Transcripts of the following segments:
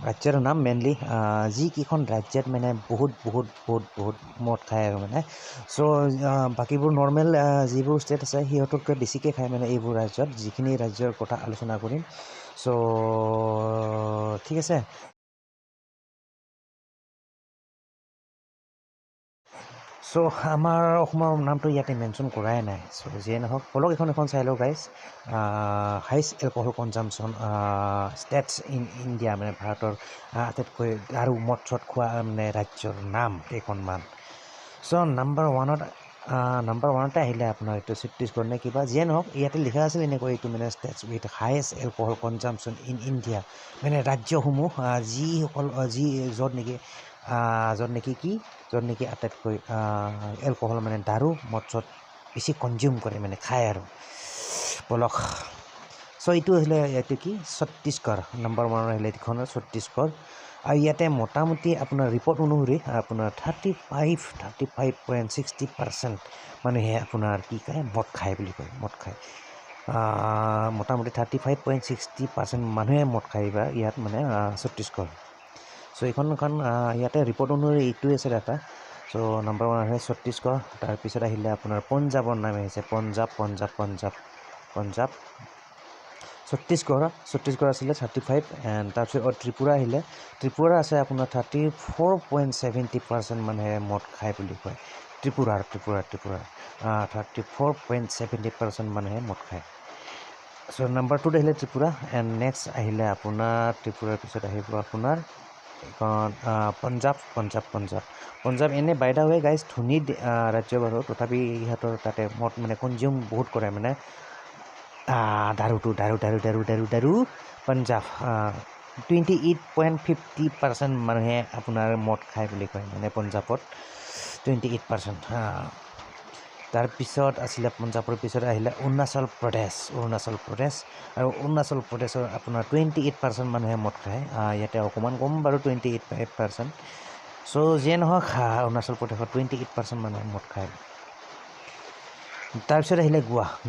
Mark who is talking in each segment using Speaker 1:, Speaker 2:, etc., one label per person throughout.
Speaker 1: ৰাজ্যৰ নাম মেইনলি যিকেইখন ৰাজ্যত মানে বহুত মদ খায় আৰু মানে চ' বাকীবোৰ নৰ্মেল যিবোৰ ষ্টেট আছে সিহঁততকৈ বেছিকৈ খায় মানে এইবোৰ ৰাজ্যত যিখিনি ৰাজ্যৰ কথা আলোচনা কৰিম চ' ঠিক আছে চ' আমাৰ অসমৰ নামটো ইয়াতে মেনশ্যন কৰাই নাই চ' যিয়ে নহওক বলক এখন চাই লওঁ guys highest alcohol consumption states in India মানে ভাৰতৰ আটাইতকৈ আৰু মদ চদ খোৱা মানে ৰাজ্যৰ নাম কেইখনমান চ' নাম্বাৰ ওৱানতে আহিলে আপোনাৰ এইটো ছত্তীশগড় নে কিবা যিয়ে নহওক ইয়াতে লিখা আছিল এনেকৈ এইটো মানে states with highest alcohol consumption in India মানে ৰাজ্যসমূহ য'ত নেকি আটাইতকৈ এলকহল মানে দাৰু মদ চদ বেছি কনজিউম কৰে মানে খায় আৰু বলক চ' এইটো আহিলে এইটো কি ছত্তীশগড় নাম্বাৰ ওৱানৰ আহিলে এইখনৰ ছত্তীশগড় আৰু ইয়াতে মোটামুটি আপোনাৰ ৰিপৰ্ট অনুসৰি আপোনাৰ 35.60% মানুহে আপোনাৰ কি খায় মদ খায় বুলি কয় মদ খায় মোটামুটি 35.60% মানুহে মদ খায় বা ইয়াত মানে ছত্তীশগড় চ' এইখন ইয়াতে ৰিপৰ্ট অনুসৰি এইটোৱে আছে ডাটা চ' নাম্বাৰ ওৱান আহিলে ছত্তীশগড় তাৰপিছত আহিলে আপোনাৰ পঞ্জাৱৰ নাম আহিছে পঞ্জাৱ ছত্তীশগড় আছিলে 35 এণ্ড তাৰপিছত ত্ৰিপুৰা আহিলে ত্ৰিপুৰা আছে আপোনাৰ 34.70% মানুহে মদ খায় বুলি কয় ত্ৰিপুৰাৰ 34.70% মানুহে মদ খায় চ' নাম্বাৰ টুত আহিলে ত্ৰিপুৰা এণ্ড নেক্সট আহিলে আপোনাৰ ত্ৰিপুৰাৰ পিছত আহিব আপোনাৰ এইখন পঞ্জাৱ এনে বাই দা ৱে গাইজ ধনী ৰাজ্য বাৰু তথাপি ইহঁতৰ তাতে মদ মানে কনজিউম বহুত কৰে মানে দাৰু পঞ্জাৱ 28.50% মানুহে আপোনাৰ মদ খায় বুলি কয় মানে পঞ্জাৱত 28% তাৰপিছত আছিলে পঞ্জাৱৰ পিছত আহিলে অৰুণাচল প্ৰদেশ আৰু অৰুণাচল প্ৰদেশৰ আপোনাৰ 28% মানুহে মদ খায় ইয়াতে অকণমান কম বাৰু 28% চ' যিয়ে নহওক অৰুণাচল প্ৰদেশত 28% মানুহে মদ খায় তাৰপিছত আহিলে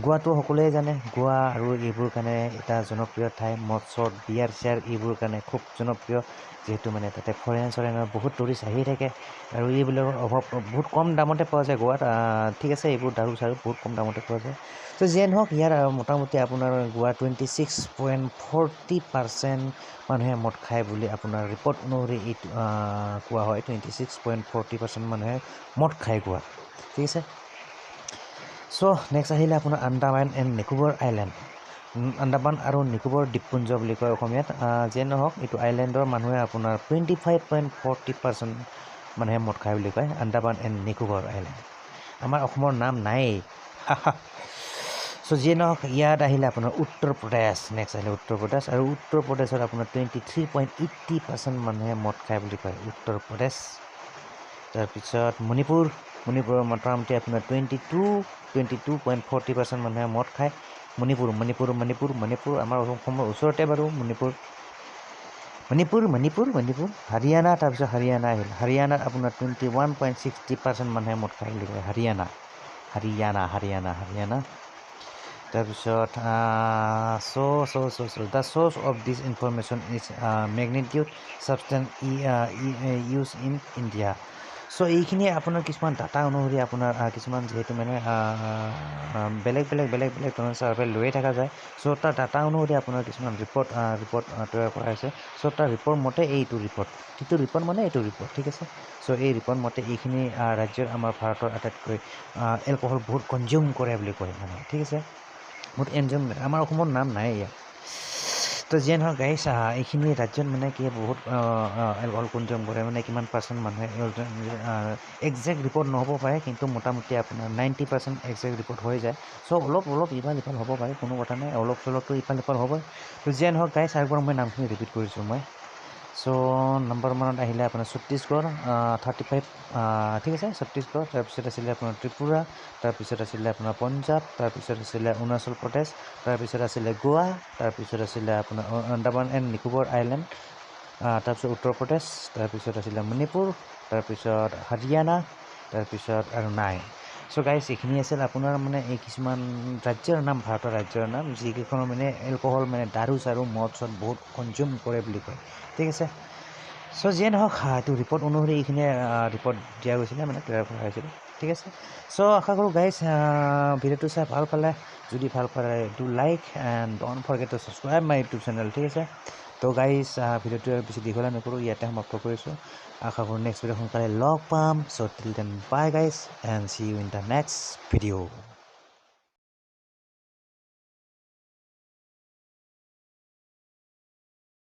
Speaker 1: গোৱাটো সকলোৱে জানে গোৱা আৰু এইবোৰ কাৰণে এটা জনপ্ৰিয় ঠাই মদ চদ বিয়াৰ চিয়াৰ এইবোৰ কাৰণে খুব জনপ্ৰিয় যিহেতু মানে তাতে ফৰেইনৰ বহুত টুৰিষ্ট আহি থাকে আৰু এইবিলাকৰ অভাৱ বহুত কম দামতে পোৱা যায় গোৱাত ঠিক আছে এইবোৰ দাৰু চাৰু বহুত কম দামতে পোৱা যায় ত' যিয়ে নহওক ইয়াৰ মোটামুটি আপোনাৰ গোৱা 26.40% মানুহে মদ খায় বুলি আপোনাৰ ৰিপৰ্ট অনুসৰি এইটো কোৱা হয় 26.40% মানুহে মদ খায় গোৱা ঠিক আছে চ' নেক্সট আহিলে আপোনাৰ আন্দামান এণ্ড নিকোবৰ আইলেণ্ড আন্দামান আৰু নিকোবৰ দ্বীপপুঞ্জ বুলি কয় অসমীয়াত যিয়ে নহওক এইটো আইলেণ্ডৰ মানুহে আপোনাৰ 25.40% মানুহে মদ খায় বুলি কয় আন্দামান এণ্ড নিকোবৰ আইলেণ্ড আমাৰ অসমৰ নাম নায়েই চ' যিয়ে নহওক ইয়াত আহিলে আপোনাৰ উত্তৰ প্ৰদেশ নেক্সট আহিলে উত্তৰ প্ৰদেশ আৰু উত্তৰ প্ৰদেশত আপোনাৰ 23.80% মানুহে মদ খায় বুলি কয় উত্তৰ প্ৰদেশ তাৰপিছত মণিপুৰৰ মোটামুটি আপোনাৰ 22.40% মানুহে মদ খায় মণিপুৰ আমাৰ অসমৰ ওচৰতে বাৰু মণিপুৰ হাৰিয়ানা তাৰপিছত হাৰিয়ানাত আপোনাৰ 21.60% মানুহে মদ খায় বুলি কয় হাৰিয়ানা তাৰপিছত the source of this information is magnitude substance use in India so' এইখিনি আপোনাৰ কিছুমান ডাটা অনুসৰি আপোনাৰ কিছুমান যিহেতু মানে বেলেগ ধৰণৰ চাৰ্ভে লৈয়ে থকা যায় চ' তাৰ ডাটা অনুসৰি আপোনাৰ কিছুমান ৰিপৰ্ট তৈয়াৰ কৰা হৈছে চ' তাৰ ৰিপৰ্ট মতে এইটো ৰিপৰ্ট ঠিক আছে চ' এই ৰিপৰ্ট মতে এইখিনি ৰাজ্যৰ আমাৰ ভাৰতৰ আটাইতকৈ এলকহল বহুত কনজিউম কৰে বুলি কয় মানে ঠিক আছে বহুত আমাৰ অসমৰ নাম নাই ইয়াত তো যিয়ে নহওক গাইজ এইখিনি ৰাজ্যত মানে কি বহুত এলকহল কনজিউম কৰে মানে কিমান পাৰ্চেণ্ট মানুহে একজেক্ট ৰিপৰ্ট নহ'ব পাৰে কিন্তু মোটামুটি আপোনাৰ 90% একজেক্ট ৰিপৰ্ট হৈ যায় চ' অলপ ইফাল সিফাল হ'ব পাৰে কোনো কথা নাই অলপ চলপটো ইফাল সিফাল হ'বই তো যিয়ে নহওক গাইজ আৰু মই নামখিনি ৰিপিট কৰিছোঁ মই চ' নম্বৰ ওৱানত আহিলে আপোনাৰ ছত্তীশগড় 35 ঠিক আছে ছত্তীশগড় তাৰপিছত আছিলে আপোনাৰ ত্ৰিপুৰা তাৰপিছত আছিলে আপোনাৰ পঞ্জাৱ তাৰপিছত আছিলে অৰুণাচল প্ৰদেশ তাৰপিছত আছিলে গোৱা তাৰপিছত আছিলে আপোনাৰ আন্দামান এণ্ড নিকোবৰ আইলেণ্ড তাৰপিছত উত্তৰ প্ৰদেশ তাৰপিছত আছিলে মণিপুৰ তাৰপিছত হাৰিয়ানা তাৰপিছত আৰু নাই চ' গাইজ এইখিনি আছিল আপোনাৰ মানে এই কিছুমান ৰাজ্যৰ নাম ভাৰতৰ ৰাজ্যৰ নাম যিকেইখনৰ মানে এলকহল মানে দাৰু চাৰু মদ চদ বহুত কনজিউম কৰে বুলি কয় ঠিক আছে চ' যিয়ে নহওক এইটো ৰিপৰ্ট অনুসৰি এইখিনিয়ে ৰিপৰ্ট দিয়া গৈছিলে মানে তৈয়াৰ কৰা হৈছিলে ঠিক আছে চ' আশা কৰোঁ গাইজ ভিডিঅ'টো চাই ভাল পালে যদি ভাল পালে do like and don't forget two subscribe my YouTube channel ঠিক আছে তো গাইজ ভিডিঅ'টো বেছি দীঘলীয়া নকৰোঁ ইয়াতে সমাপ্ত কৰিছোঁ আশা কৰোঁ নেক্সট ভিডিঅ' সোনকালে লগ পাম so' till then bye guys and see you in the next video'